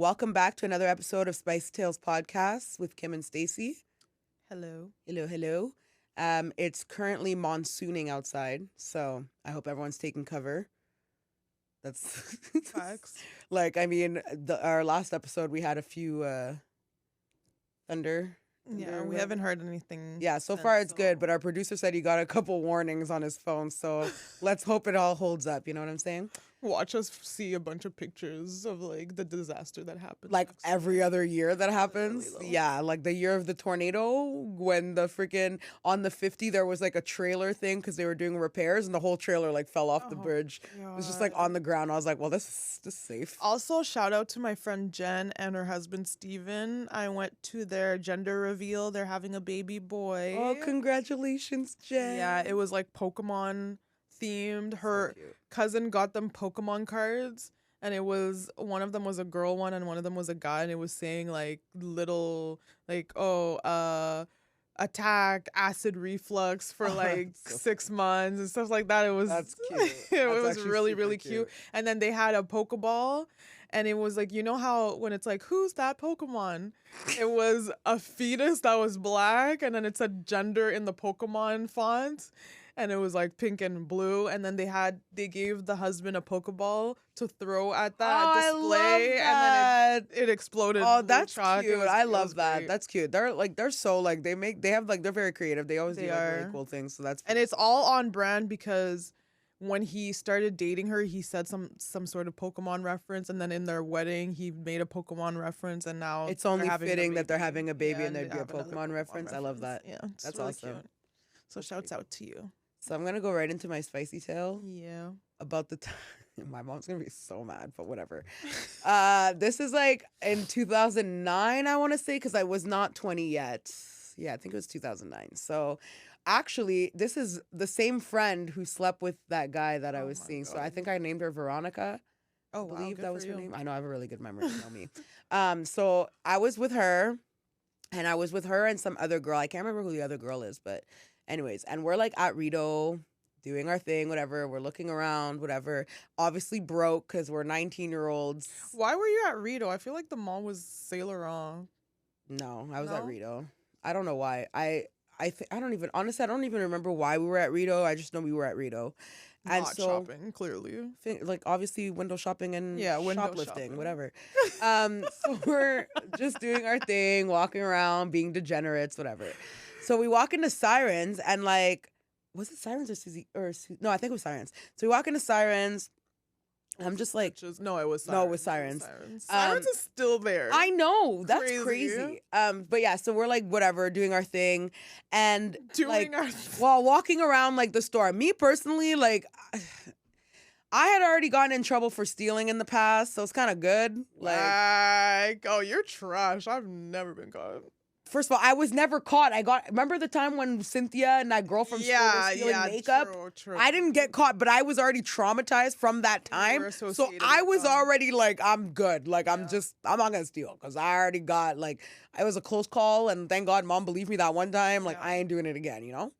Welcome back to another episode of SpicyTalesPodcast with Kim and Stacy. Hello. Hello. It's currently monsooning outside, so I hope everyone's taking cover. That's Facts. Our last episode we had a few thunder. Yeah, we haven't heard anything. Yeah, so far it's good, but our producer said he got a couple warnings on his phone, so let's hope it all holds up. You know what I'm saying? Watch us see a bunch of pictures of like the disaster that happened. Like every other year that happens. Really Yeah, like the year of the tornado when the freaking on the 50 there was like a trailer thing because they were doing repairs and the whole trailer like fell off the bridge. It was just like on the ground. I was like, well, this is safe. Also, shout out to my friend Jen and her husband Steven. I went to their gender reveal. They're having a baby boy. Oh, congratulations, Jen. Yeah, it was like Pokemon themed. Her cousin got them Pokemon cards, and it was one of them was a girl one and one of them was a guy, and it was saying like little like attack acid reflux for like 6 months and stuff like that. It was That's cute. it was really cute. And then they had a Pokeball, and it was like, you know how when it's like, who's that Pokemon? It was a fetus that was black, and then it said gender in the Pokemon font. And it was like pink and blue, and then they gave the husband a Pokeball to throw at that display, and then it exploded. Oh, that's cute. I love was that. great. That's cute. They're so like they're very creative. They always do like really cool things. So that's and it's all on brand because when he started dating her, he said some sort of Pokemon reference, and then in their wedding, he made a Pokemon reference, and now it's only fitting that they're having a baby and there'd be a have another Pokemon reference. I love that. Yeah, that's really awesome. cute. So shouts out to you. So I'm gonna go right into my spicy tale. Yeah. About the time. My mom's gonna be so mad, but whatever. This is like in 2009, I want to say, because I was not 20 yet. Yeah, I think it was 2009. So actually, this is the same friend who slept with that guy that I was seeing. God. So I think I named her Veronica. Oh, I believe that was her name. I know I have a really good memory. You know me. So I was with her, and some other girl. I can't remember who the other girl is, but anyways, and we're like at Rito doing our thing, whatever. We're looking around, whatever. Obviously broke because we're 19-year-olds. Why were you at Rito? I feel like the mall was Saint Laurent. No, I was at Rito. I don't know why. I don't even remember why we were at Rito. I just know we were at Rito. And Not so, shopping, clearly. Like obviously window shopping and window shoplifting, shopping. whatever. So we're just doing our thing, walking around, being degenerates, whatever. So we walk into Sirens and like, was it Sirens or Susie? No, I think it was Sirens. So we walk into Sirens. I'm just like, no, it was Sirens. No, it was Sirens. Sirens is still there. I know, that's crazy. But yeah, so we're like, whatever, doing our thing, and while walking around like the store. Me personally, like, I had already gotten in trouble for stealing in the past, so it's kind of good. Like, oh, you're trash. I've never been caught. First of all, I was never caught. Remember the time when Cynthia and that girl from school were stealing makeup? True. I didn't get caught, but I was already traumatized from that time. So I was already like, I'm good. Like, I'm not going to steal because I already got, like, it was a close call. And thank God mom believed me that one time. Like, I ain't doing it again, you know?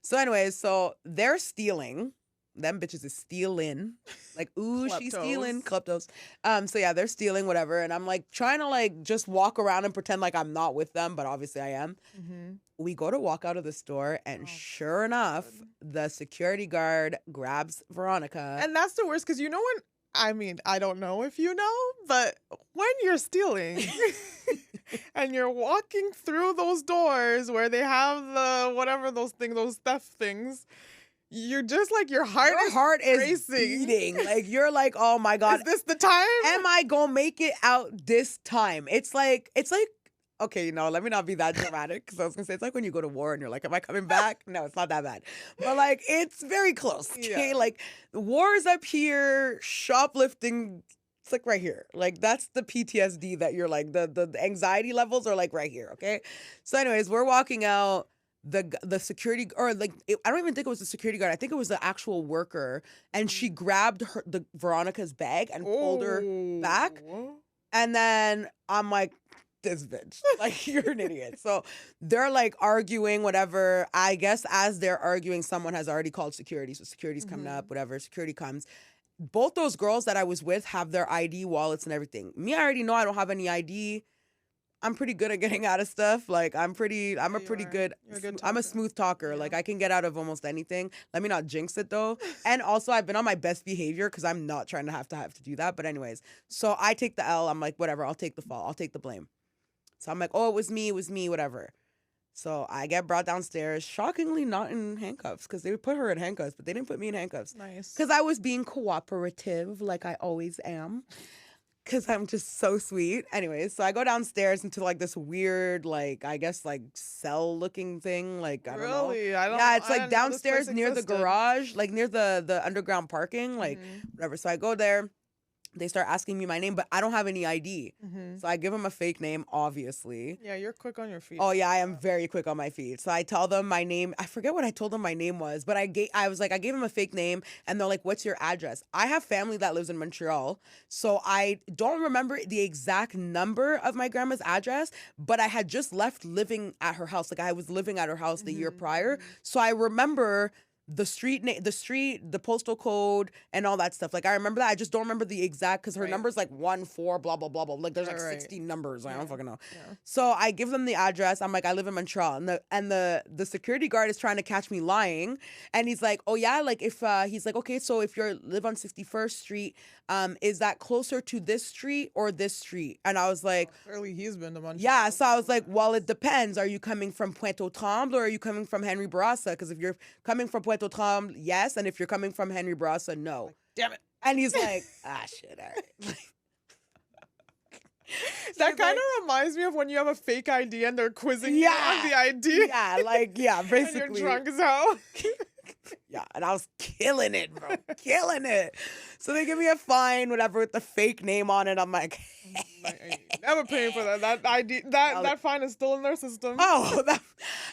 So anyways, so they're stealing. Them bitches is stealing. Like, ooh, she's stealing. Kleptos. So yeah, they're stealing, whatever. And I'm like trying to like just walk around and pretend like I'm not with them, but obviously I am. Mm-hmm. We go to walk out of the store, and sure enough, the security guard grabs Veronica. And that's the worst, because you know when, I mean, I don't know if you know, but when you're stealing and you're walking through those doors where they have the whatever those theft things, you're just like your heart is racing. Beating. Like you're like, oh my God, is this the time? Am I gonna make it out this time? It's like okay, no, let me not be that dramatic, because I was gonna say it's like when you go to war and you're like, am I coming back? No, it's not that bad, but like it's very close. Okay, yeah. Like war is up here, shoplifting. It's like right here. Like that's the PTSD that you're like the anxiety levels are like right here. Okay, so anyways, we're walking out. The security, or like I don't even think it was the security guard. I think it was the actual worker, and she grabbed the Veronica's bag and pulled her back. And then I'm like, this bitch, like you're an idiot. So they're like arguing, whatever. I guess as they're arguing, someone has already called security. So security's coming up, whatever. Security comes. both those girls that I was with have their ID, wallets, and everything. Me, I already know I don't have any ID. I'm pretty good at getting out of stuff. Like I'm a pretty good. You're a good I'm a talker. smooth talker. Yeah. Like I can get out of almost anything. Let me not jinx it though. And also I've been on my best behavior because I'm not trying to have to do that. But anyways, so I take the L. I'm like, whatever. I'll take the fall. I'll take the blame. So I'm like, oh, it was me, whatever. So I get brought downstairs, shockingly not in handcuffs because they would put her in handcuffs, but they didn't put me in handcuffs. Nice. Because I was being cooperative like I always am. Because I'm just so sweet. Anyways, so I go downstairs into like this weird, like, I guess like cell looking thing. Like, I don't know. Really? Yeah, it's I like didn't know this downstairs place near the existed. garage, like near the underground parking, like whatever. So I go there. They start asking me my name, but I don't have any ID. So I give them a fake name, obviously. Yeah, you're quick on your feet. Oh yeah, I am very quick on my feet. So I tell them my name. I forget what I told them my name was, but I gave them a fake name, and they're like, "What's your address?" I have family that lives in Montreal, so I don't remember the exact number of my grandma's address, but I had just left living at her house. Like I was living at her house the year prior, so I remember the street name, the postal code, and all that stuff. Like I remember that. I just don't remember the exact because her number's like 14 blah blah blah blah. Like there's like 16 numbers. I don't fucking know. Yeah. So I give them the address. I'm like, I live in Montreal, and the security guard is trying to catch me lying, and he's like, oh yeah, like if he's like, okay, so if you live on 61st Street, is that closer to this street or this street? And I was like, clearly he's been to Montreal. Yeah, so I was like, well, it depends. Are you coming from Pointe-aux-Trembles or are you coming from Henry Bourassa? Because if you're coming from Pointe-aux-Trembles, yes, and if you're coming from Henry Bourassa, no. Like, damn it. And he's like, shit, all right. That kind of reminds me of when you have a fake ID and they're quizzing you on the ID. Yeah, basically. And you're drunk as hell. Yeah, and I was killing it, bro. Killing it. So they give me a fine, whatever, with the fake name on it. I'm like, never paying for that. That ID, that fine is still in their system.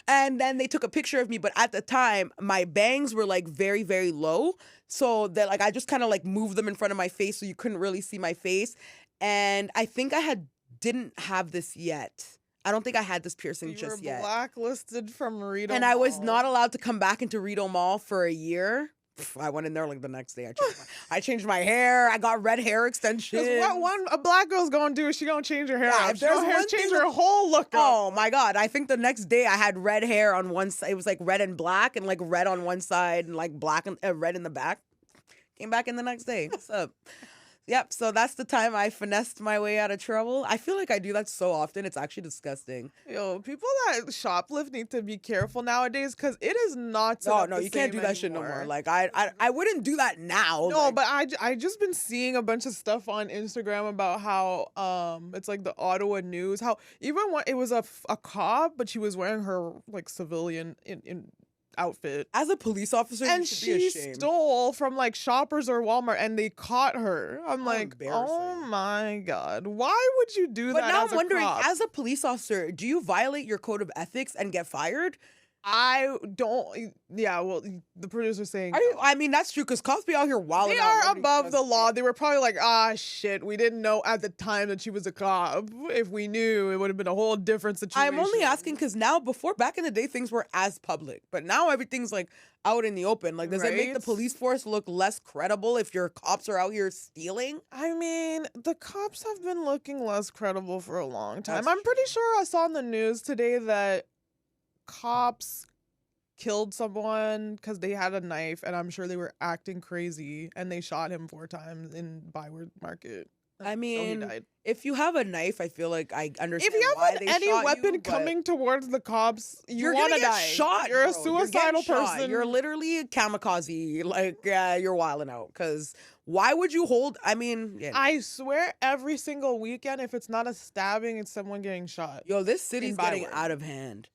And then they took a picture of me, but at the time, my bangs were like very, very low. So that like I just kind of like moved them in front of my face so you couldn't really see my face. And I think didn't have this yet. I don't think I had this piercing just yet. You were blacklisted from Rideau And Mall. I was not allowed to come back into Rideau Mall for a year. I went in there like the next day. I changed my hair. I got red hair extensions. What a black girl's gonna do is she gonna change her hair. Yeah, If there's hair, change her whole look. Oh my God. I think the next day I had red hair on one side. It was like red and black and like red on one side and like black and red in the back. Came back in the next day. What's up? Yep, so that's the time I finessed my way out of trouble. I feel like I do that so often. It's actually disgusting. Yo, people that shoplift need to be careful nowadays because it is not No, you can't do that shit no more. Like, I wouldn't do that now. No, like, but I just been seeing a bunch of stuff on Instagram about how it's like the Ottawa News, how even when it was a cop, but she was wearing her like civilian in outfit as a police officer, and you should be ashamed. She stole from like Shoppers or Walmart and they caught her. I'm like, oh my God, why would you do that? But now as I'm wondering, cop? as a police officer, do you violate your code of ethics and get fired? I don't. Yeah, well, the producer's saying. I mean, that's true because cops be out here wilding. They are above the law. They were probably like, shit, we didn't know at the time that she was a cop. If we knew, it would have been a whole different situation. I'm only asking because now, back in the day, things were as public, but now everything's like out in the open. Like, does it make the police force look less credible if your cops are out here stealing? I mean, the cops have been looking less credible for a long time. I'm pretty sure I saw on the news today that cops killed someone because they had a knife, and I'm sure they were acting crazy, and they shot him 4 times in Byward Market. I mean, if you have a knife, I feel like I understand. If you why have they any shot weapon you, coming towards the cops, you're gonna get die. shot. You're bro. a suicidal person. You're literally a kamikaze. Like, you're wilding out. Because why would you hold? I mean, I swear, every single weekend, if it's not a stabbing, it's someone getting shot. Yo, this city's getting out of hand.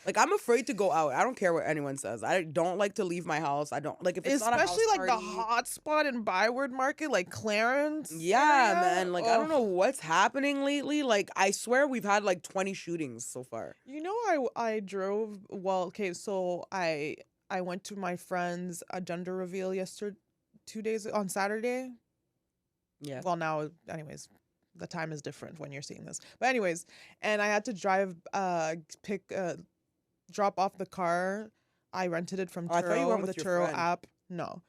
Like, I'm afraid to go out. I don't care what anyone says. I don't like to leave my house. I don't like if it's not a house especially like party. the hot spot in Byward Market, like Clarence. Yeah, man. Like, I don't know what's happening lately. Like, I swear we've had like 20 shootings so far. You know, I drove. Well, okay, so I went to my friend's gender reveal yesterday, 2 days on Saturday. Yeah. Well, now, anyways. The time is different when you're seeing this. But anyways, and I had to drive, drop off the car. I rented it from Turo, the Turo app. No.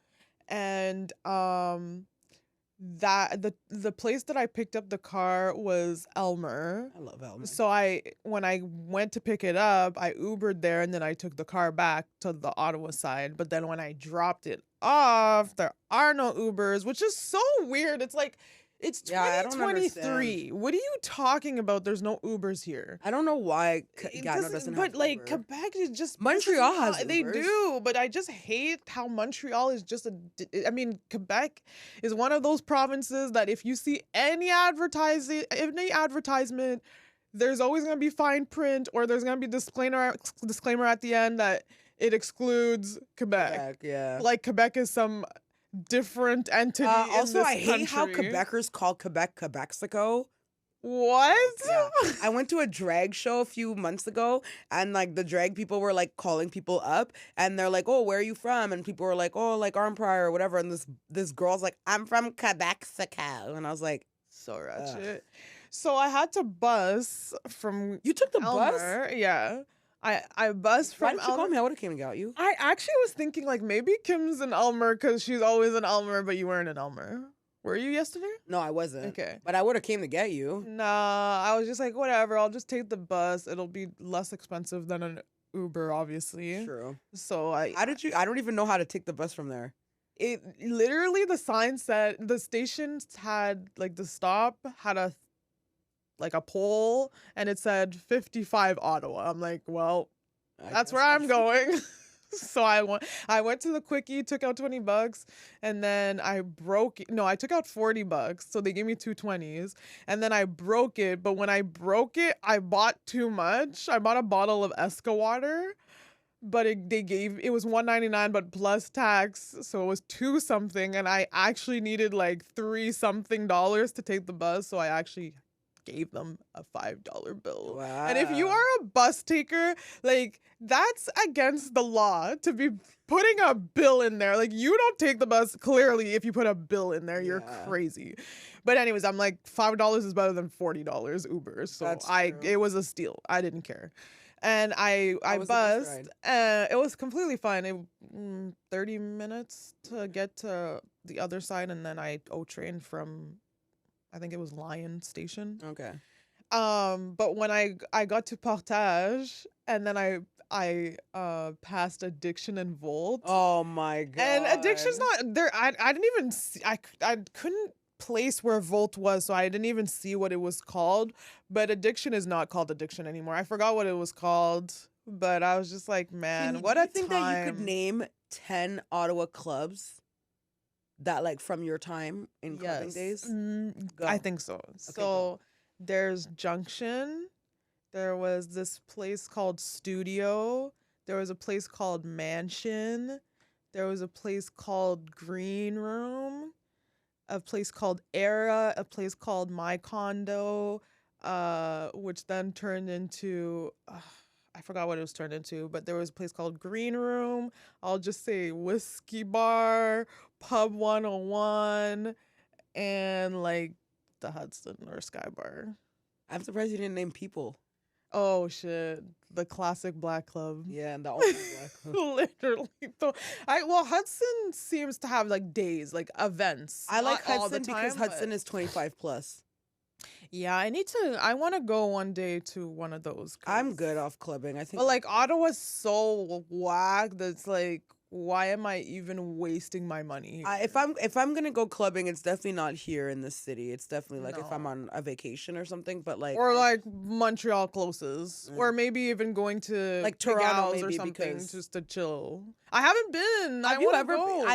and that the place that I picked up the car was Elmer. I love Elmer. So when I went to pick it up, I Ubered there and then I took the car back to the Ottawa side. But then when I dropped it off, there are no Ubers, which is so weird. It's like, it's I don't 2023. What are you talking about? There's no Ubers here. I don't know why Gatineau doesn't have But like Uber. Quebec is just Montreal has They Ubers. do, but I just hate how Montreal is just I mean, Quebec is one of those provinces that if you see any advertisement, there's always gonna be fine print or there's gonna be disclaimer at the end that it excludes Quebec. Yeah. Like Quebec is some different entity. Also, in this I hate how country. Quebecers call Quebec Quebexico. What? Yeah. I went to a drag show a few months ago, and like the drag people were like calling people up, and they're like, "Oh, where are you from?" And people were like, "Oh, like Arnprior or whatever." And this girl's like, "I'm from Quebexico," and I was like, So ratchet. So I had to bus from "You took the Elmer. bus? Yeah. I bussed Why from didn't you call Elmer. me? I would have came and got you." I actually was thinking like maybe Kim's in Elmer because she's always in Elmer, but you weren't in Elmer. Were you yesterday? No, I wasn't. Okay. But I would have came to get you. Nah, I was just like, whatever, I'll just take the bus. It'll be less expensive than an Uber, obviously. True. So How did you? I don't even know how to take the bus from there. it literally the sign said the stations had like the stop had a pole and it said 55 Ottawa. I'm like, well, that's where I'm going. So I went to the quickie, took out $20, and then I took out $40. So they gave me two 20s, and then I broke it. But when I broke it, I bought too much. I bought a bottle of Esca water, but it was $1.99, but plus tax, so it was $2 something, and I actually needed like $3 something to take the bus, so I actually gave them a $5 bill. Wow. And if you are a bus taker, like that's against the law to be putting a bill in there. Like you don't take the bus clearly if you put a bill in there. You're crazy. But anyways, I'm like $5 is better than $40 Uber. So That's true. it was a steal. I didn't care. And I was the bus bussed. It was completely fine. 30 minutes to get to the other side, and then I trained from, I think it was Lion Station. Okay. But when I got to Portage, and then I passed Addiction and Volt. Oh my god. And Addiction's not there. I didn't even see. I couldn't place where Volt was, so I didn't even see what it was called. But Addiction is not called Addiction anymore. I forgot what it was called. But I was just like, man, what a think time. that you could name 10 Ottawa clubs that like from your time in clubbing days? Go. I think so. So there's Junction. There was this place called Studio. There was a place called Mansion. There was a place called Green Room. A place called Era. A place called My Condo. Which then turned into... I forgot what it was turned into, but there was a place called Green Room. I'll just say Whiskey Bar, Pub 101, and like the Hudson or Sky Bar. I'm surprised you didn't name People. Oh shit, the classic Black Club. Yeah, and the ultimate Black Club. Literally. Hudson seems to have like days, like events. I like Not all the Hudson because time, Hudson but- is 25 plus. Yeah, I want to go one day to one of those. I'm good off clubbing. I think. But like Ottawa's so whack that's like, why am I even wasting my money? if I'm gonna go clubbing, it's definitely not here in the city. It's definitely like if I'm No. on a vacation or something. But like, Or like Montreal closest, or maybe even going to Like Big Toronto Al's or maybe, something because- just to chill. I haven't been. have I you wanna ever? go.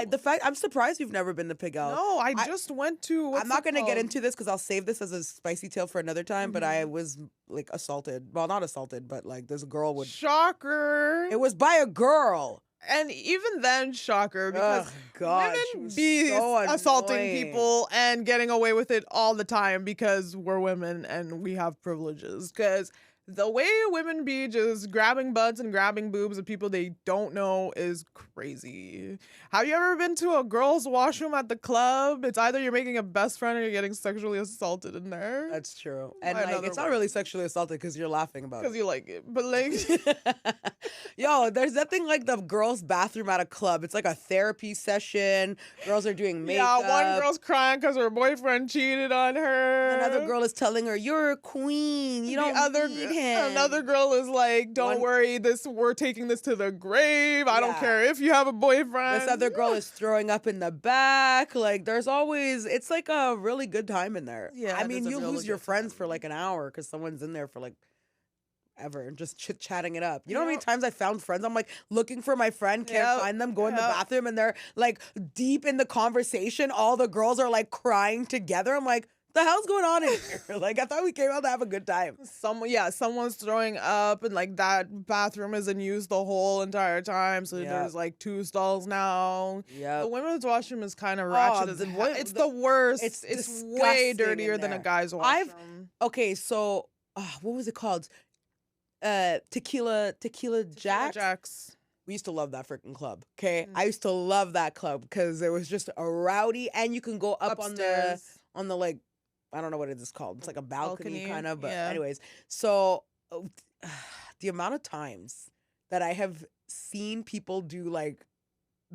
I'm surprised you've never been to Pig Al. No, I just went to. I'm not gonna get into this because I'll save this as a spicy tale for another time. But I was like assaulted. Well, not assaulted, but like this girl would. Shocker. It was by a girl. And even then, shocker, because Ugh, God, she women was be so assaulting annoying. people and getting away with it all the time because we're women and we have privileges. Because the way women be just grabbing butts and grabbing boobs of people they don't know is crazy. Have you ever been to a girl's washroom at the club? It's either you're making a best friend or you're getting sexually assaulted in there. That's true. And By like, another it's not woman. really sexually assaulted because you're laughing about Because it. you like it. But like, Yo, there's that thing like the girls' bathroom at a club. It's like a therapy session. Girls are doing makeup. yeah, one girl's crying because her boyfriend cheated on her. Another girl is telling her, "You're a queen. You don't need him." Another girl is like, "Don't worry, we're taking this to the grave. I don't care if you have a boyfriend." This other girl is throwing up in the back. Like, there's always, it's like a really good time in there. Yeah, I it mean, is a you really lose your good friends time. for like an hour because someone's in there for like ever and just chit-chatting it up. You know how many Yep. times I found friends? I'm like looking for my friend, can't Yep. find them, go in the Yep. bathroom and they're like deep in the conversation. All the girls are like crying together. I'm like, the hell's going on in here? Like, I thought we came out to have a good time. Someone's throwing up, and like that bathroom is in use the whole entire time. So Yep. there's like 2 stalls now. Yeah. The women's washroom is kind of ratchet. It's the worst. It's way disgusting dirtier in than a there. guy's washroom. Okay, so what was it called? Tequila Jacks. We used to love that freaking club. Okay, I used to love that club because it was just a rowdy, and you can go up Upstairs. on the like, I don't know what it is called. It's like a balcony kind of. But yeah. anyways, so the amount of times that I have seen people do like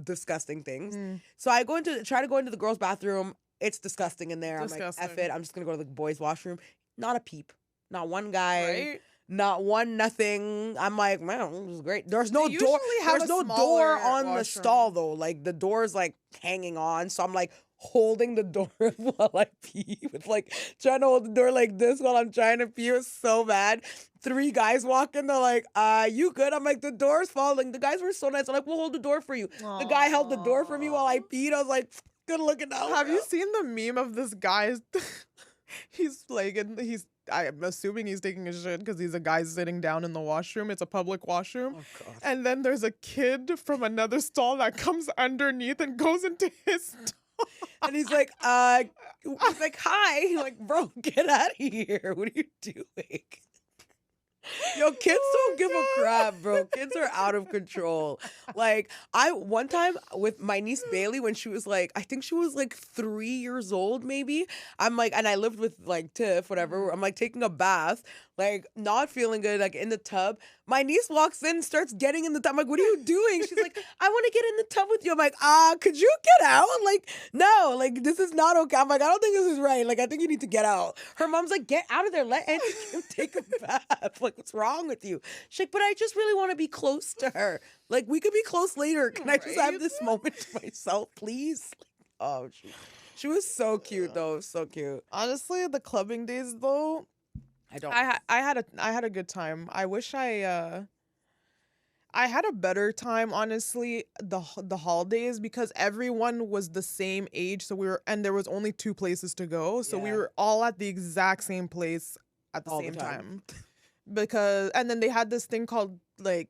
disgusting things. So I try to go into the girls' bathroom. It's disgusting in there. I'm like, F it. I'm just gonna go to the boys' washroom. Not a peep. Not one guy. Right? Not one nothing. I'm like, man, this is great. There's no They door. usually have There's a no door smaller on the washroom. stall though. Like the door's like hanging on. So I'm like holding the door while I pee with like trying to hold the door like this while I'm trying to pee. It was so bad. 3 guys walk in, they're like, you good? I'm like, the door's falling. The guys were so nice. I'm like, we'll hold the door for you. The guy held the door for me while I peed. I was like, good looking out. Have you seen the meme of this guy? He's like, I'm assuming he's taking a shit because he's a guy sitting down in the washroom. It's a public washroom. Oh, God. And then there's a kid from another stall that comes underneath and goes into his stall. And he's like, hi. Like, bro, get out of here. What are you doing? Yo, kids don't give a crap, bro. Kids are out of control. Like, one time with my niece Bailey, when she was like, I think she was like 3 years old, maybe. I'm like, and I lived with like Tiff, whatever. I'm like taking a bath, like not feeling good, like in the tub. My niece walks in and starts getting in the tub. I'm like, what are you doing? She's like, I want to get in the tub with you. I'm like, could you get out? Like, no, like this is not okay. I'm like, I don't think this is right. Like, I think you need to get out. Her mom's like, get out of there. Let Auntie Kim take a bath. Like, what's wrong with you? She's like, but I just really want to be close to her. Like, we could be close later. Can I just have this moment to myself, please? Like, oh, she was so cute though. So cute. Honestly, the clubbing days though, I had a good time. I wish I had a better time, honestly, the holidays, because everyone was the same age, so there was only 2 places to go, so we Yeah. were all at the exact same place at the All the same time. time. And then they had this thing called like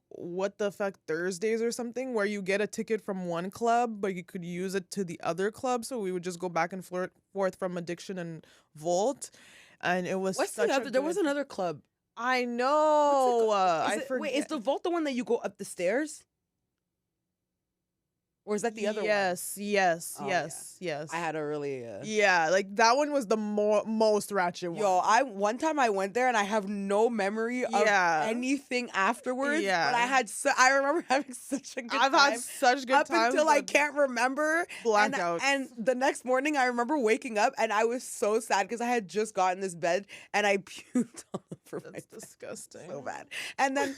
what the fuck Thursdays or something, where you get a ticket from one club but you could use it to the other club, so we would just go back and forth from Addiction and Volt, and it was What's such the a other? There was good- another club. I know. I forget. Wait, is the vault the one that you go up the stairs? Or is that the other one? Yes. Oh, yeah. Yes. I had a really Yeah, like that one was the most ratchet one. Yo, one time I went there and I have no memory of anything afterwards. Yeah. But I remember having such a good time. I've had such good up times until I but can't remember. blackouts. And the next morning I remember waking up and I was so sad because I had just gotten this bed and I puked all over my That's bed. disgusting. So bad. And then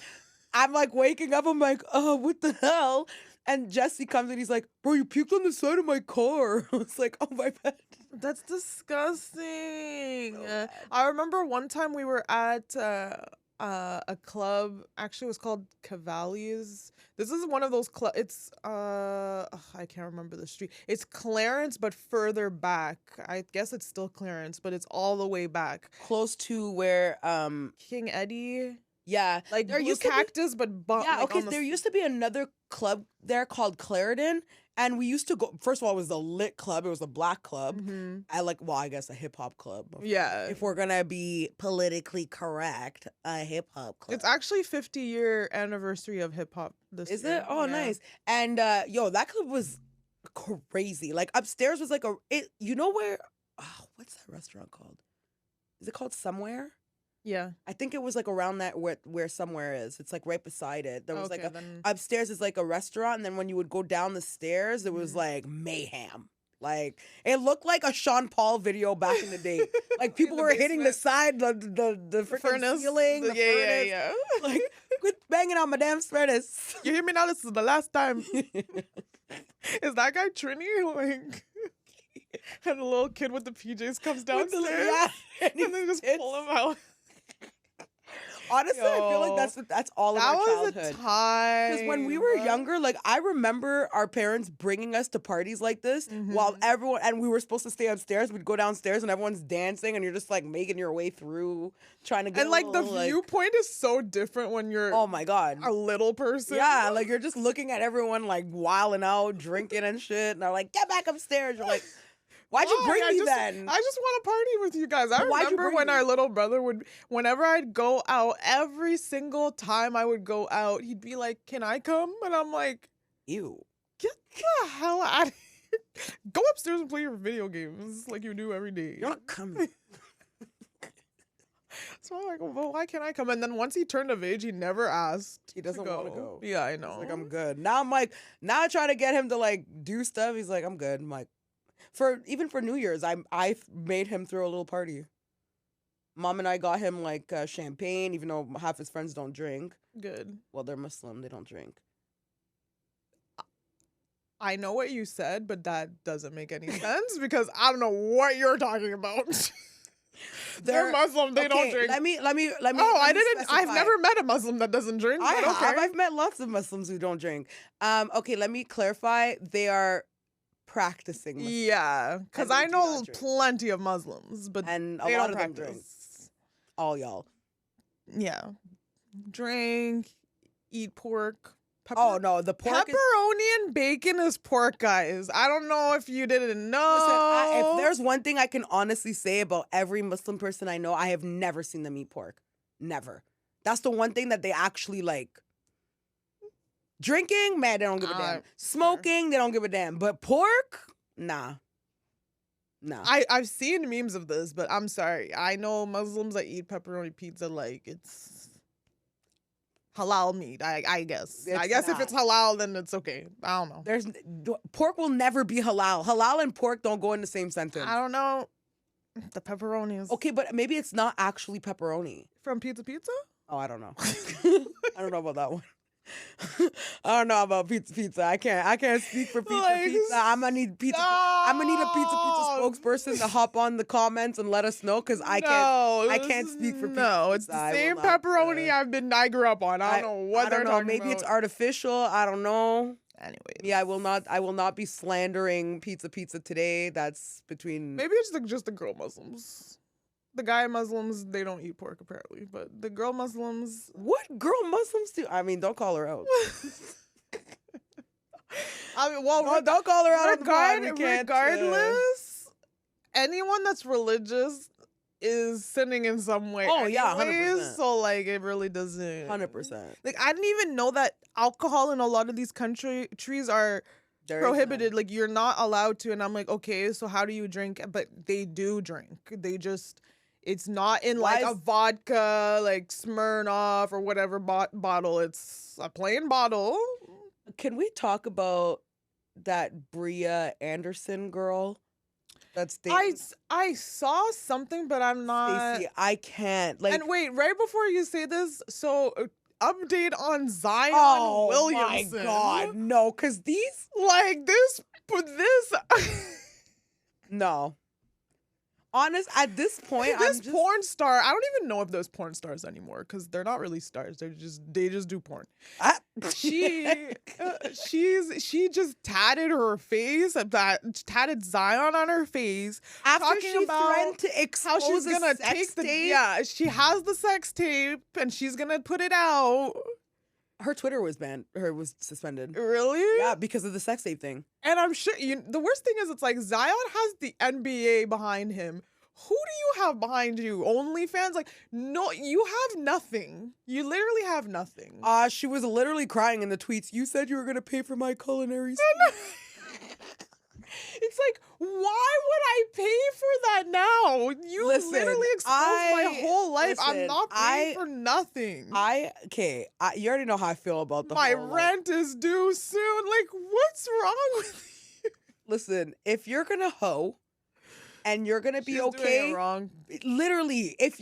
I'm like waking up, I'm like, oh, what the hell? And Jesse comes and he's like, bro, you puked on the side of my car. I was like, oh, my bad. That's disgusting. So bad. I remember one time we were at a club. Actually, it was called Cavalli's. This is one of those club. It's I can't remember the street. It's Clarence, but further back. I guess it's still Clarence, but it's all the way back. Close to where King Eddie. Yeah. Like There Blue used to be- Cactus, but Yeah, like okay. on the There used to be another club there called Clarendon, and we used to go. First of all, it was a lit club. It was a black club. Mhm. I guess a hip hop club. Yeah. If we're gonna be politically correct, a hip hop club. It's actually 50-year anniversary of hip hop this Is year. it? Oh, Yeah. nice. And yo, that club was crazy. Like upstairs was like you know where? Oh, what's that restaurant called? Is it called Somewhere? Yeah. I think it was like around that where Somewhere is. It's like right beside it. There was like Okay, then- upstairs is like a restaurant, and then when you would go down the stairs, it was like mayhem. Like it looked like a Sean Paul video back in the day. Like people the were hitting the basement. side, the freaking Furnace. ceiling, the furnace. Yeah. Like quit banging on my damn furnace. You hear me now? This is the last time. Is that guy Trini? Like, and the little kid with the PJs comes downstairs, and and they just pull him out. Honestly, I feel like that's all of That our was childhood. a time. Because when we were younger, like I remember our parents bringing us to parties like this while everyone, and we were supposed to stay upstairs. We'd go downstairs and everyone's dancing, and you're just like making your way through, trying to get. And like the little, viewpoint is so different when you're oh my god, a little person. yeah, like you're just looking at everyone like wilding out, drinking and shit, and they're like, "Get back upstairs." You're like, "Why'd you bring me then?" I just want to party with you guys. I But why'd you remember bring when me? our little brother whenever I'd go out, every single time I would go out, he'd be like, "Can I come?" And I'm like, Ew. "Get the hell out of here. Go upstairs and play your video games like you do every day." You're not coming. So I'm like, "Well, why can't I come?" And then once he turned of age, he never asked. He doesn't want to go. Yeah, I know. He's like, I'm good. Now I'm like, now I try to get him to like do stuff. He's like, I'm good. I'm like, even for New Year's, I made him throw a little party. Mom and I got him like champagne, even though half his friends don't drink. Good. Well, they're Muslim, they don't drink. I know what you said, but that doesn't make any sense because I don't know what you're talking about. They're Muslim. They don't drink. Let me. Oh, let I me didn't. I've specify. never met a Muslim that doesn't drink. I but have. okay. I've met lots of Muslims who don't drink. Okay, let me clarify. They are practicing Muslims. Yeah, because And they I do know not drink. plenty of Muslims, but And a they lot don't of them practice. drink. All y'all. Yeah, drink, eat pork. Oh no, the pork is. Pepperoni and bacon is pork, guys. I don't know if you didn't know. Listen, if there's one thing I can honestly say about every Muslim person I know, I have never seen them eat pork. Never. That's the one thing that they actually like. Drinking, man, they don't give a damn. Smoking, they don't give a damn. But pork, nah. Nah. I've seen memes of this, but I'm sorry. I know Muslims that eat pepperoni pizza like it's halal meat. I guess. I guess if not. it's halal, then it's okay. I don't know. Pork will never be halal. Halal and pork don't go in the same sentence. I don't know. The pepperonis. Okay, but maybe it's not actually pepperoni. From Pizza Pizza? Oh, I don't know. I don't know about that one. I don't know about pizza. I can't speak for pizza. I'm gonna need a pizza spokesperson to hop on the comments and let us know because I can't speak for pizza. No, it's the same pepperoni I grew up on. I don't know what they're talking Maybe about. it's artificial. I don't know. Anyways. Yeah, I will not be slandering pizza today. That's between Maybe it's just the girl Muslims. The guy Muslims, they don't eat pork apparently, but the girl Muslims. What girl Muslims do? I mean, don't call her out. I mean, well, No, don't call her out on the pod. We can't, regardless, anyone that's religious is sinning in some way. Oh, yeah, anyways, 100%. So like, it really doesn't. 100%. Like, I didn't even know that alcohol in a lot of these countries are prohibited. Like, you're not allowed to. And I'm like, okay, so how do you drink? But they do drink. They just. It's not in like a vodka, like Smirnoff or whatever bottle. It's a plain bottle. Can we talk about that Bria Anderson girl? That's I saw something, but I'm not. Stacey, I can't. Like, And wait, right before you say this, so update on Zion Williamson. Oh my God, no, because these like this. no. honest, at this point, This I'm just porn star, I don't even know if there's porn stars anymore because they're not really stars. They just do porn. I, She just tatted her face, tatted Zion on her face, after talking she about threatened to how expose she's the gonna sex take the tape, yeah, she has the sex tape and she's gonna put it out. her Twitter was banned. Her was suspended. Really? Yeah, because of the sex tape thing. And I'm sure the worst thing is it's like Zion has the NBA behind him. Who do you have behind you? OnlyFans? Like, no, you have nothing. You literally have nothing. She was literally crying in the tweets. You said you were gonna pay for my culinary school. It's like, why would I pay for that now? You Listen, literally exposed my whole life. I'm listen, not paying for nothing. You already know how I feel about the My whole, rent is due soon. Like, what's wrong with you? Listen, if you're gonna hoe and you're gonna be She's okay, doing it wrong. literally, if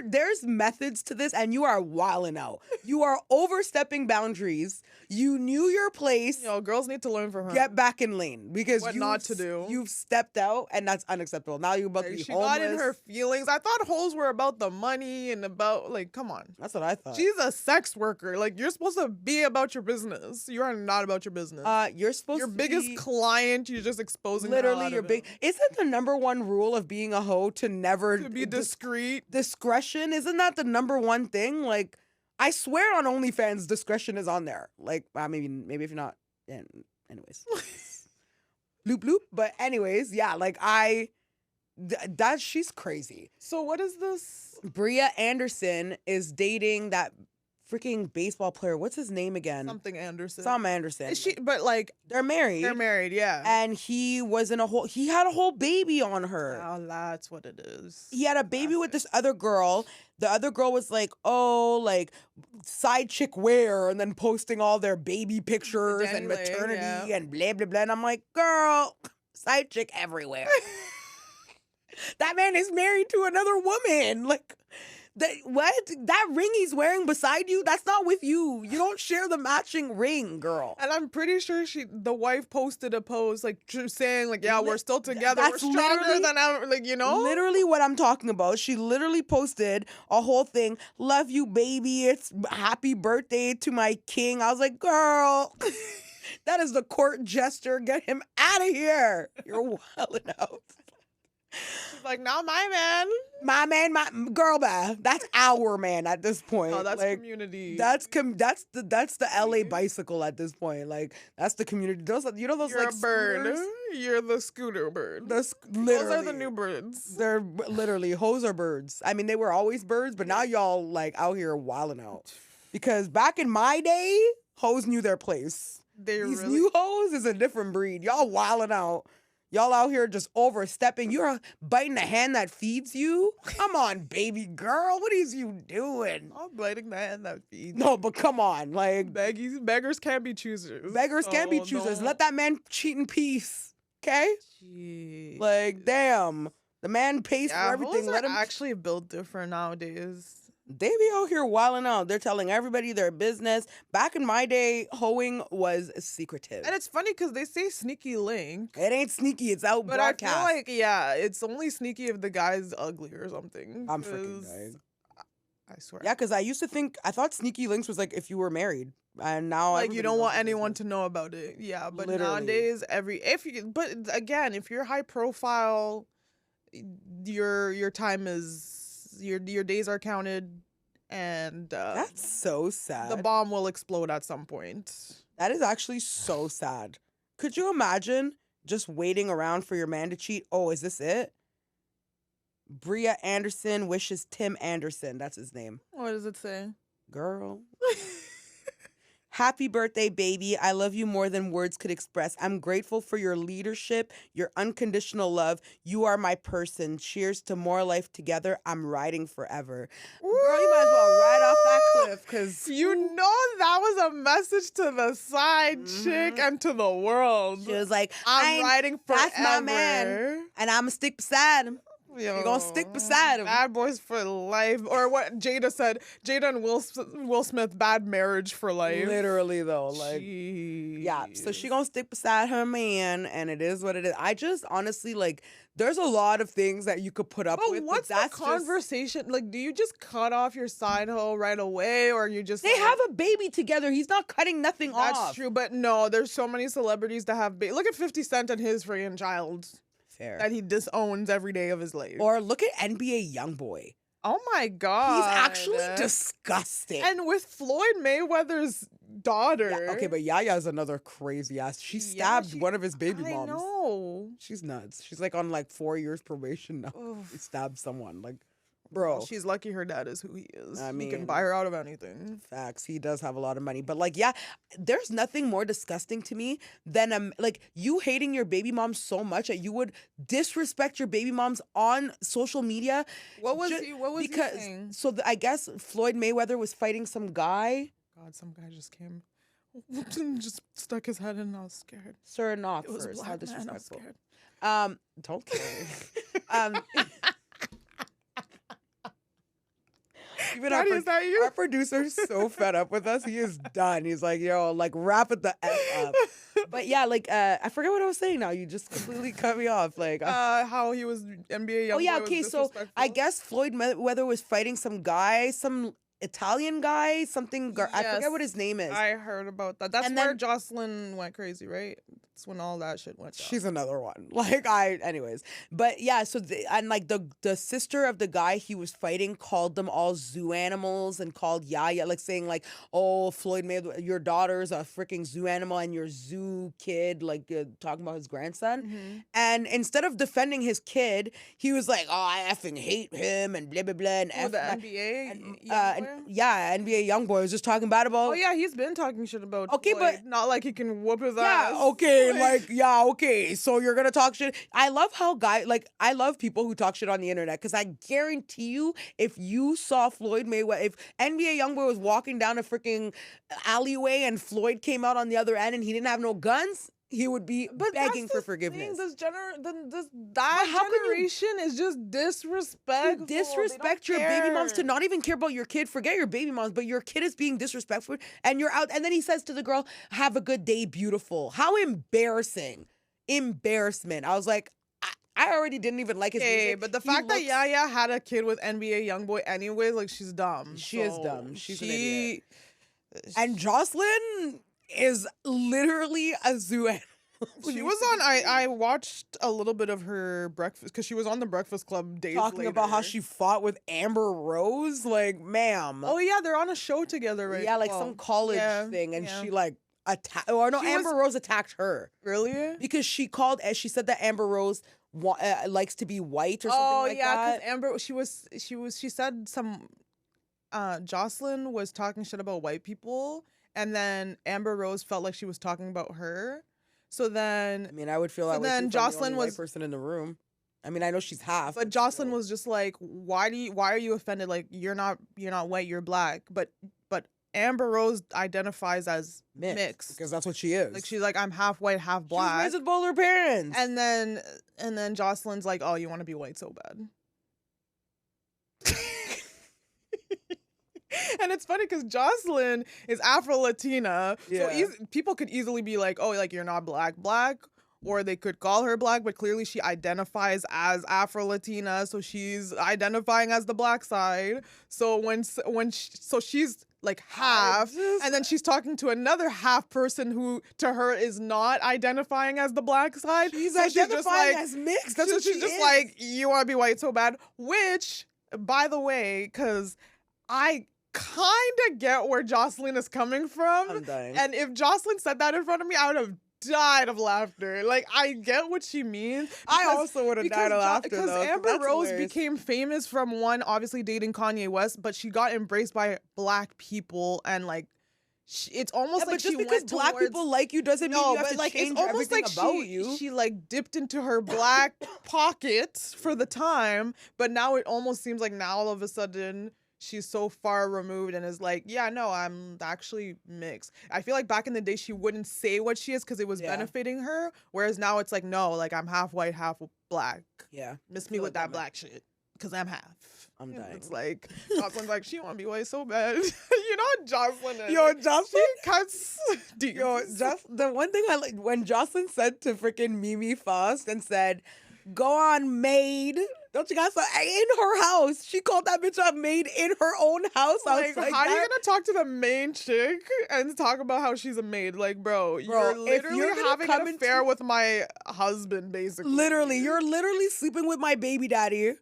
there's methods to this and you are wilding out, you are overstepping boundaries. You knew your place. Yo, girls need to learn from her. Get back in lane because What not to do. You've stepped out and that's unacceptable. Now you're about to be She homeless. got in her feelings. I thought hoes were about the money and about, like, come on. That's what I thought. She's a sex worker. Like, you're supposed to be about your business. You are not about your business. You're supposed your to biggest be client, you're just exposing the hell literally out your of big. him. Isn't the number one rule of being a hoe to never To be discreet. discretion? Isn't that the number one thing? Like, I swear on OnlyFans, discretion is on there. Like, maybe if you're not. Anyways, loop loop. But anyways, yeah. Like she's crazy. So what is this? Bria Anderson is dating that freaking baseball player. What's his name again? Something Anderson. Sam Anderson. Is she? But like, they're married. they're married, yeah. And he had a whole baby on her. Oh, that's what it is. He had a baby with this other girl. The other girl was like, oh, like side chick wear, and then posting all their baby pictures and Dangling, maternity yeah. and blah, blah, blah. And I'm like, girl, side chick everywhere. That man is married to another woman. Like, that ring he's wearing beside you, that's not with you. You don't share the matching ring, girl. And I'm pretty sure the wife posted a post like saying like, yeah, we're still together. We're That's stronger literally- than ever. Like, you know? Literally what I'm talking about. She literally posted a whole thing. Love you, baby. It's happy birthday to my king. I was like, girl, that is the court gesture. Get him out of here. You're wilding out. She's like, not my man. My man, my girl, that's our man at this point. Oh, that's like, community. that's the LA bicycle at this point. Like, that's the community. Those those You're like a bird. scooters? You're the scooter bird. Literally, Those are the new birds. They're literally hoes are birds. I mean, they were always birds, but now y'all like out here wilding out. Because back in my day, hoes knew their place. These new hoes is a different breed. Y'all wilding out. Y'all out here just overstepping. You're biting the hand that feeds you. Come on, baby girl. What is you doing? I'm biting the hand that feeds. No, but come on. Like, Beggars can't be choosers. beggars can't be choosers. Let that man cheat in peace. Okay? Jeez. Like, damn. The man pays for everything. Hoes Let are him actually built different nowadays. They be out here wilding out. They're telling everybody their business. Back in my day, hoeing was secretive. And it's funny because they say sneaky link. It ain't sneaky. It's out But broadcast. I feel like, yeah, it's only sneaky if the guy's ugly or something. I'm freaking 'cause dying. I swear. Yeah, because I thought sneaky links was like if you were married. And now Like, you everybody don't knows want your anyone business. to know about it. Yeah, but Literally. nowadays, but again, if you're high profile, your time is, your days are counted, and That's so sad. the bomb will explode at some point. That is actually so sad. Could you imagine just waiting around for your man to cheat? Oh, is this it? Bria Anderson wishes Tim Anderson. That's his name. What does it say? Girl. Happy birthday, baby. I love you more than words could express. I'm grateful for your leadership, your unconditional love. You are my person. Cheers to more life together. I'm riding forever. Girl, you might as well ride off that cliff because You know that was a message to the side chick and to the world. she was like, I'm riding forever. That's my man. And I'm going to stick beside him. Yo, gonna stick beside him. Bad boys for life. Or what Jada said. Jada and Will Smith, bad marriage for life. Literally though, like yeah. So she gonna stick beside her man, and it is what it is. I just honestly like. There's a lot of things that you could put up with. What's but that's the conversation? Like, do you just cut off your side hoe right away, or you just? They have a baby together. He's not cutting nothing off. That's true, but no, there's so many celebrities that have. Look at 50 Cent and his freaking child. Fair. That he disowns every day of his life. Or look at NBA YoungBoy. Oh my God. He's actually disgusting. And with Floyd Mayweather's daughter. Yeah, okay, but Yaya's another crazy ass. She stabbed one of his baby moms. I know. She's nuts. She's like on like 4 years probation now. Oof. She stabbed someone. Like, bro. Well, she's lucky her dad is who he is. I mean, he can buy her out of anything. Facts. He does have a lot of money. But like, yeah, there's nothing more disgusting to me than like you hating your baby mom so much that you would disrespect your baby moms on social media. What was he saying? So I guess Floyd Mayweather was fighting some guy. God, some guy just came and just stuck his head in and I was scared. Sir, knock It was first. a How black man, I was disrespectful. scared. Don't care. Even Daddy, is that you? Our producer's so fed up with us. He is done. He's like, yo, like wrap it the F up. But yeah, like I forget what I was saying now. You just completely cut me off. Like how he was NBA young. Oh yeah, okay. So I guess Floyd Mayweather was fighting some guy, some Italian guy, something. I forget what his name is. I heard about that. That's where Joseline went crazy, right? That's when all that shit went down. She's another one. Like anyways. But yeah, so the sister of the guy he was fighting called them all zoo animals and called Yaya, like saying like, oh, Floyd Mayweather, your daughter's a freaking zoo animal and your zoo kid, like talking about his grandson. Mm-hmm. And instead of defending his kid, he was like, oh, I effing hate him and blah blah blah. And the NBA NBA YoungBoy was just talking bad about. Oh yeah, he's been talking shit about. Okay, Floyd. but not like he can whoop his ass. Yeah, okay. Okay, so you're gonna talk shit. I love how I love people who talk shit on the internet because I guarantee you, if you saw Floyd Mayweather, if NBA YoungBoy was walking down a freaking alleyway and Floyd came out on the other end and he didn't have no guns, he would be begging for forgiveness. That generation is just disrespectful. You disrespect your baby moms to not even care about your kid. Forget your baby moms, but your kid is being disrespectful and you're out. And then he says to the girl, have a good day, beautiful. How embarrassing. Embarrassment. I was like, I already didn't even like his music. But the fact that Yaya had a kid with NBA YoungBoy anyway, like she's dumb. She is dumb. She's an idiot. And Joseline is literally a zoo animal. She was on. I watched a little bit of her breakfast because she was on the Breakfast Club days talking later. about how she fought with Amber Rose. Like, ma'am. Oh yeah, they're on a show together, right? Yeah, like some college thing, and she like attacked. Or no, Amber Rose attacked her. Really? Because she called, as she said that Amber Rose likes to be white or something like that. Oh yeah, because Amber, she said some. Joseline was talking shit about white people. And then Amber Rose felt like she was talking about her. So then... I mean, I would feel that way too. Joseline was... white person in the room. I mean, I know she's half. But Joseline was just like, why are you offended? Like, you're not white, you're black. But Amber Rose identifies as mixed. Because that's what she is. Like, she's like, I'm half white, half black. She was raised with both her parents. And then Joseline's like, oh, you want to be white so bad. And it's funny because Joseline is Afro-Latina. Yeah. So people could easily be like, oh, like you're not black. Or they could call her black, but clearly she identifies as Afro-Latina. So she's identifying as the black side. So so she's like half. And then she's talking to another half person who to her is not identifying as the black side. She's identifying as mixed. That's what she's just like, you want to be white so bad. Which, by the way, because I kind of get where Joseline is coming from. I'm dying. And if Joseline said that in front of me, I would have died of laughter. Like, I get what she means. I also would have died of laughter, because Amber Rose became famous from one, obviously dating Kanye West, but she got embraced by black people and like, it's almost like just because black people like you doesn't mean you have to change everything about you. She like dipped into her black pockets for the time, but now it almost seems like now all of a sudden she's so far removed and is like, yeah, no, I'm actually mixed. I feel like back in the day she wouldn't say what she is because it was benefiting her, whereas now it's like, no, like I'm half white, half black. Yeah. Miss me with that black shit because I'm half. I'm dying. It's like Joseline's like, she want to be white so bad. You know what Joseline is? Yo, Joseline she cuts deep. Yo, the one thing I like when Joseline said to freaking Mimi Faust and said, "Go on, maid." Don't you guys say in her house? She called that bitch a maid in her own house. I was like, how are you gonna talk to the main chick and talk about how she's a maid? Like, bro, you're literally having an affair with my husband, basically. Literally, you're literally sleeping with my baby daddy.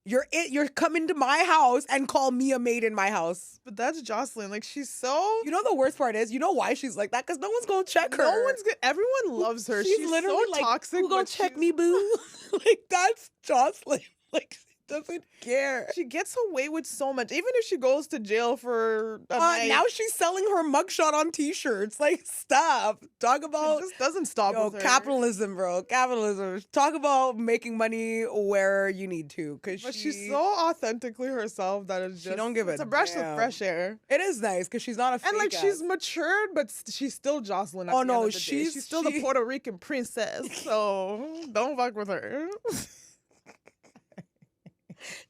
You're coming to my house and call me a maid in my house. But that's Joseline. Like, she's so... You know the worst part is, you know why she's like that? Because no one's gonna check her. No one's gonna... Everyone loves her. She's literally so like, toxic. Who gonna check me, boo? Like, that's Joseline. Like, she doesn't care. She gets away with so much. Even if she goes to jail for a night. Now she's selling her mugshot on t-shirts. Like, stop. Talk about... It just doesn't stop with her. Capitalism, bro. Capitalism. Talk about making money where you need to. But she's so authentically herself that it's just... She don't give it's a breath of fresh air. It is nice because she's not a fake And, like, she's matured, but she's still Joseline. Oh, no. She's still the Puerto Rican princess. So, don't fuck with her.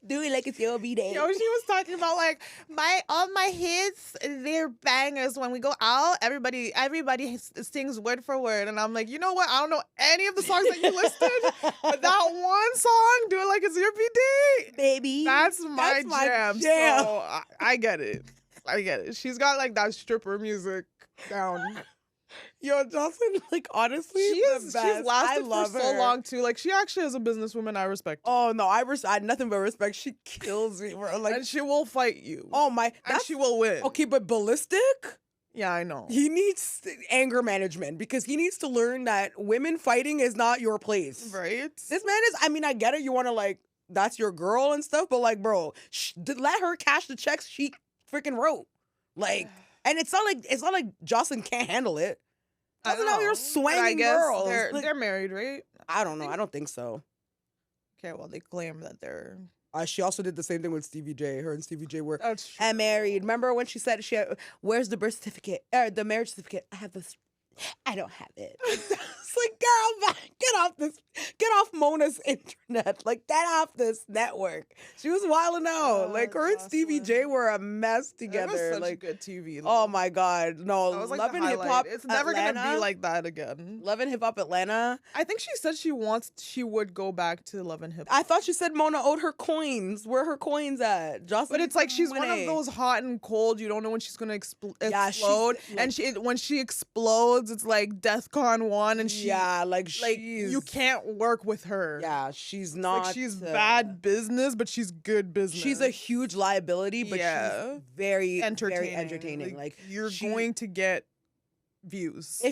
Do it like it's your B-Day. Yo, she was talking about like all my hits, they're bangers. When we go out, everybody sings word for word, and I'm like, you know what? I don't know any of the songs that you listed, but that one song, do it like it's your B-Day, baby. That's my jam. So I get it. I get it. She's got like that stripper music down. Yo, Joseline, like, honestly, she's lasted for so long too. Like, she actually is a businesswoman I respect. Oh no, I had nothing but respect. She kills me, bro. Like, and she will fight you. Oh my, and she will win. Okay, but Ballistic? Yeah, I know. He needs anger management because he needs to learn that women fighting is not your place. Right? This man is, I mean, I get it. You want to, like, that's your girl and stuff, but, like, bro, let her cash the checks she freaking wrote. Like, and it's not like Joseline can't handle it. That's how you're swanging girls. They're married, right? I don't know. I don't think so. Okay, well, they claim that they're... She also did the same thing with Stevie J. Her and Stevie J were married. Remember when she said where's the birth certificate? Or the marriage certificate? I have this. I don't have it. It's like, girl, get off Mona's internet. Like, get off this network. She was wilding out. Like, her and Stevie J were a mess together. It was such like good TV. Though. Oh my God, no! That was like Love and Hip Hop. It's never gonna be like that again. Love and Hip Hop Atlanta. I think she said she would go back to Love and Hip Hop. I thought she said Mona owed her coins. Where are her coins at? Joseline, but it's like she's one of those hot and cold. You don't know when she's gonna explode. And when she explodes, it's like DEFCON 1, and you can't work with her. Yeah, she's not. Like, she's bad business, but she's good business. She's a huge liability, but she's very entertaining. Like you're going to get views.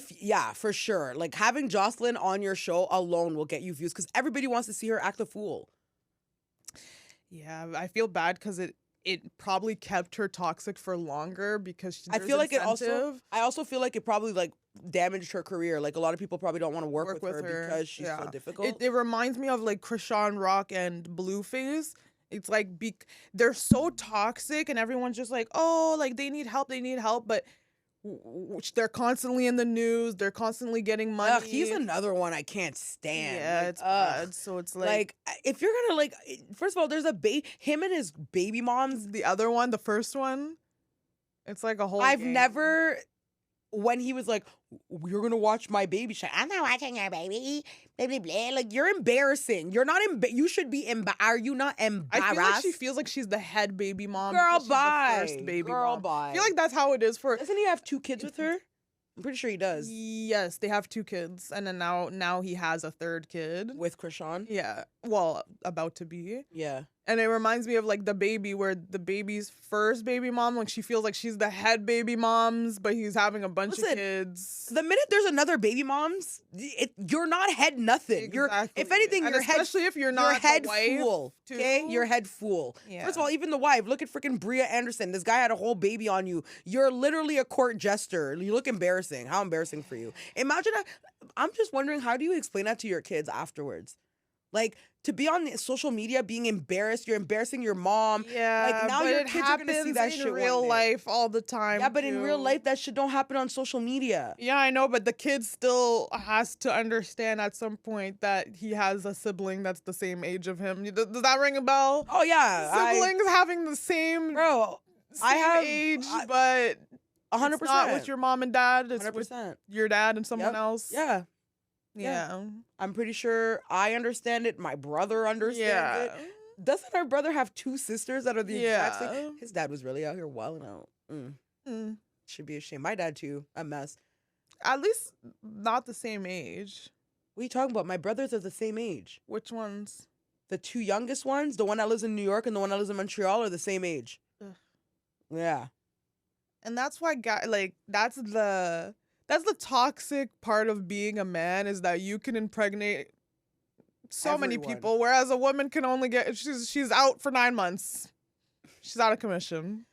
For sure. Like, having Joseline on your show alone will get you views because everybody wants to see her act a fool. Yeah, I feel bad because it probably kept her toxic for longer because I feel like I also feel like it probably like damaged her career. Like, a lot of people probably don't want to work with her because she's so difficult. It reminds me of like Krishan Rock and Blueface. It's like they're so toxic and everyone's just like, oh, like they need help, but they're constantly in the news. They're constantly getting money. Ugh, he's another one I can't stand. Yeah, like, it's bad. So it's like if you're gonna like, first of all, there's him and his baby moms. The other one, the first one, it's like a whole. I've never. When he was like, "You're gonna watch my baby," I'm not watching your baby. Blah, blah, blah. Like, you're embarrassing. You're not. You should be. Are you not embarrassed? I feel like she feels like she's the head baby mom. Girl, bye. The first baby mom. Bye. I feel like that's how it is for. Doesn't he have 2 kids with her? I'm pretty sure he does. Yes, they have 2 kids, and then now he has a 3rd kid with Krishan. Yeah, well, about to be. Yeah. And it reminds me of like the baby, where the baby's first baby mom, like she feels like she's the head baby moms, but he's having a bunch of kids. The minute there's another baby moms, you're not head nothing. Exactly. You're, if anything, you're head. Especially if you're not head the wife fool. Too. Okay, you're head fool. Yeah. First of all, even the wife. Look at freaking Bria Anderson. This guy had a whole baby on you. You're literally a court jester. You look embarrassing. How embarrassing for you. Imagine. I'm just wondering, how do you explain that to your kids afterwards? Like, to be on social media being embarrassed. You're embarrassing your mom. Yeah, Like, now but your it kids are gonna see happens that in shit real one day. life all the time. Yeah, but in real too. life, that shit don't happen on social media. Yeah, I know, but the kid still has to understand at some point that he has a sibling that's the same age of him. Does that ring a bell? Oh yeah, Siblings having the same bro. I have age, but 100%. it's not with your mom and dad. It's with 100%. your dad and someone Yep. else. Yeah. Yeah. I'm pretty sure I understand it. My brother understands it. Doesn't our brother have 2 sisters that are the exact same? His dad was really out here wilding out. Should be ashamed. My dad too. A mess. At least not the same age. What are you talking about? My brothers are the same age. Which ones? The 2 youngest ones, the one that lives in New York and the one that lives in Montreal, are the same age. Ugh. Yeah. And that's why that's the toxic part of being a man, is that you can impregnate so many people, whereas a woman can only get she's out for 9 months. She's out of commission.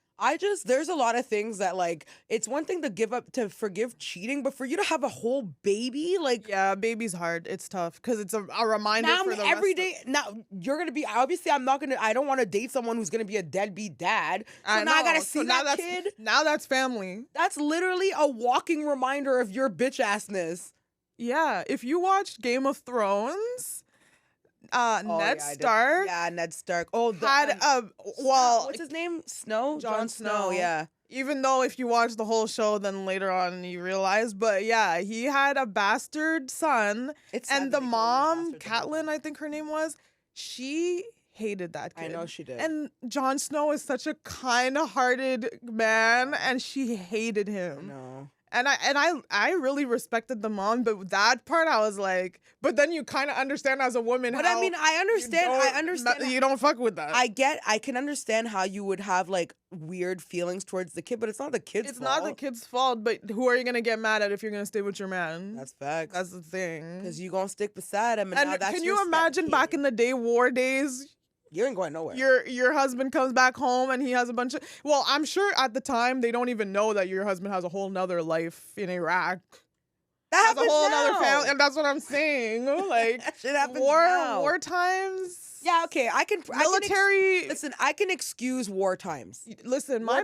There's a lot of things that, like, it's one thing to forgive cheating, but for you to have a whole baby, like, yeah, baby's hard. It's tough because it's a reminder now for the every day. Now you're gonna be, obviously I don't want to date someone who's gonna be a deadbeat dad. So now I gotta see that kid. Now that's family. That's literally a walking reminder of your bitch assness. Yeah, if you watched Game of Thrones, Ned Stark. Yeah, Ned Stark. Oh, what's his name? Snow? Jon Snow. Yeah. Even though if you watch the whole show, then later on you realize, but yeah, he had a bastard son, and the mom, Catelyn, I think her name was, she hated that kid. I know she did. And Jon Snow is such a kind-hearted man, and she hated him. No. And I really respected the mom, but that part I was like, but then you kind of understand as a woman. But I mean, I understand. You don't fuck with that. I can understand how you would have like weird feelings towards the kid, but it's not the kid's fault. It's not the kid's fault, but who are you gonna get mad at if you're gonna stay with your man? That's facts. That's the thing. Because you gonna stick beside him, and now that's can you imagine back in the day, war days? You ain't going nowhere. Your husband comes back home and he has a bunch of... Well, I'm sure at the time they don't even know that your husband has a whole nother life in Iraq. That happens a whole now. Nother family, and that's what I'm saying. Like, that shit happens now. War times. Yeah, okay. Military. Listen, I can excuse war times. Listen, my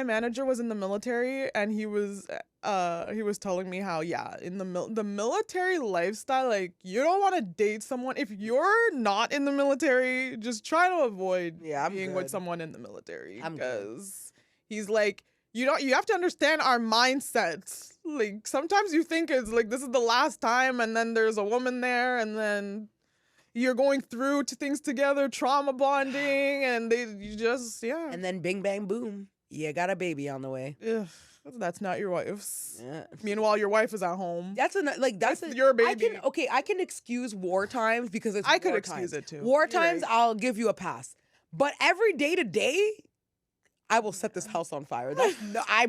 manager was in the military, and he was telling me how, yeah, in the military lifestyle, like, you don't want to date someone if you're not in the military. Just try to avoid being with someone in the military, because he's like, you have to understand our mindsets. Like, sometimes you think it's like this is the last time, and then there's a woman there, and then you're going through things together, trauma bonding, and and then bing bang boom, you got a baby on the way. Ugh, that's not your wife's. Yeah. Meanwhile, your wife is at home. That's your baby. I can excuse war times because it's. I could excuse it too. War times, right. I'll give you a pass, but every day to day, I will set this house on fire. That's I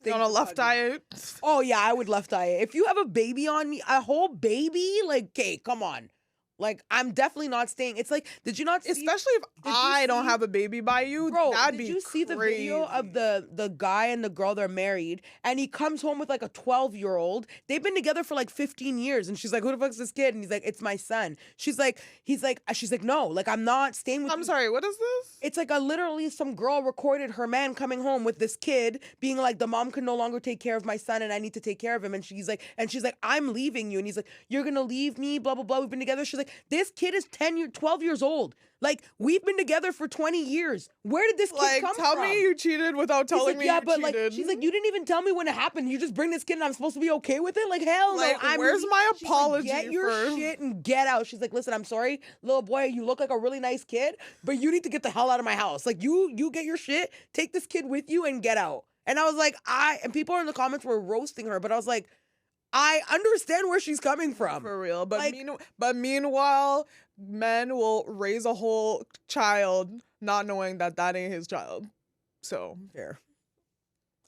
think on a left eye. Oh yeah, I would left eye it. If you have a baby on me, a whole baby, like, okay, come on. Like, I'm definitely not staying. It's like, did you not see? Especially if I don't have a baby by you, bro, that'd did be you see crazy. The video of the guy and the girl, they're married, and he comes home with like a 12-year-old. They've been together for like 15 years, and she's like, who the fuck's this kid? And he's like, it's my son. She's like, no, like, I'm not staying with you. I'm sorry, what is this? It's like literally some girl recorded her man coming home with this kid being like, the mom can no longer take care of my son and I need to take care of him. And she's like, I'm leaving you. And he's like, you're gonna leave me, blah, blah, blah. We've been together. She's like, this kid is 12 years old. Like, we've been together for 20 years. Where did this kid come from? Tell me you cheated without telling me you cheated. Like, she's like, you didn't even tell me when it happened. You just bring this kid and I'm supposed to be okay with it? Like, hell no. Where's my apology? Like, get your shit and get out. She's like, listen, I'm sorry, little boy, you look like a really nice kid, but you need to get the hell out of my house. Like, you get your shit, take this kid with you and get out. And I was like, and people in the comments were roasting her, but I was like, I understand where she's coming from. For real. But like, meanwhile, men will raise a whole child not knowing that ain't his child. So. Fair.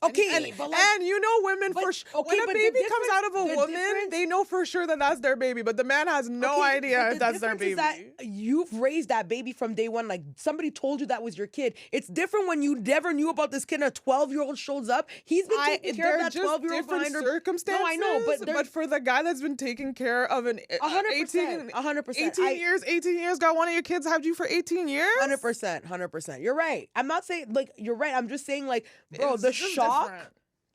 Okay, but like, and you know women but- when okay, a but the baby comes difference- out of a the woman, difference- they know for sure that that's their baby, but the man has no okay, idea but if the that's their difference baby. is that you've raised that baby from day one. Like somebody told you that was your kid. It's different when you never knew about this kid and a 12-year-old shows up. He's been taking care of They're that just 12-year-old different behind her. circumstances. No, I know, but for the guy that's been taking care of an 100%, 100%. 18 years, got one of your kids, had you for 18 years? 100%. You're right. I'm not saying like you're right. I'm just saying like, bro, It's the just shock. different.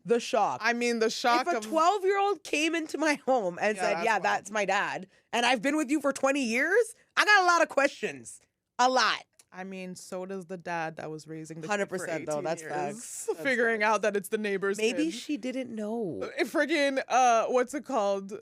The shock. I mean, the shock If a of 12-year-old came into my home and Yeah, said, that's "Yeah, wild. that's my dad," and I've been with you for 20 years, I got a lot of questions. A lot. I mean, so does the dad that was raising the kid 100% for 18 though, that's years, facts. That's figuring facts. out that it's the neighbor's Maybe kid. she didn't know. Friggin' what's it called?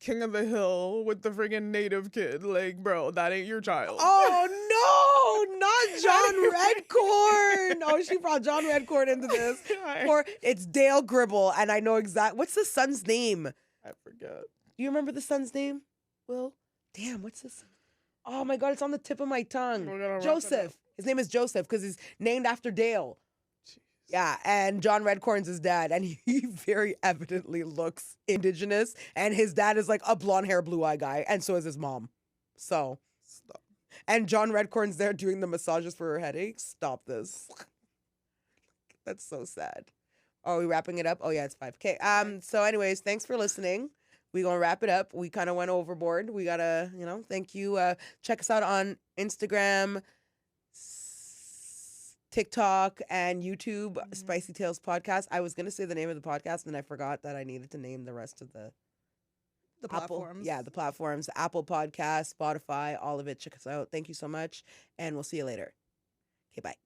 King of the Hill with the friggin' native kid. Like, bro, that ain't your child. Oh no, not John Redcorn. Oh, she brought John Redcorn into this. Or it's Dale Gribble, and I know exactly what's the son's name. I forget. Do you remember the son's name? Will? Damn, what's this? Oh my god, it's on the tip of my tongue. We're gonna wrap it Joseph. up. His name is Joseph because he's named after Dale. Yeah, and John Redcorn's his dad, and he very evidently looks indigenous, and his dad is like a blonde hair, blue eye guy, and so is his mom. So, Stop. and John Redcorn's there doing the massages for her headaches. Stop this. That's so sad. Are we wrapping it up? Oh yeah, it's 5K. So anyways, thanks for listening. We gonna wrap it up. We kind of went overboard. We gotta, thank you. Check us out on Instagram, TikTok, and YouTube, Spicy Tales Podcast. I was gonna say the name of the podcast, and I forgot that I needed to name the rest of the Apple, platforms. yeah, the platforms, Apple Podcast, Spotify, all of it. Check us out. Thank you so much, and we'll see you later. Okay, bye.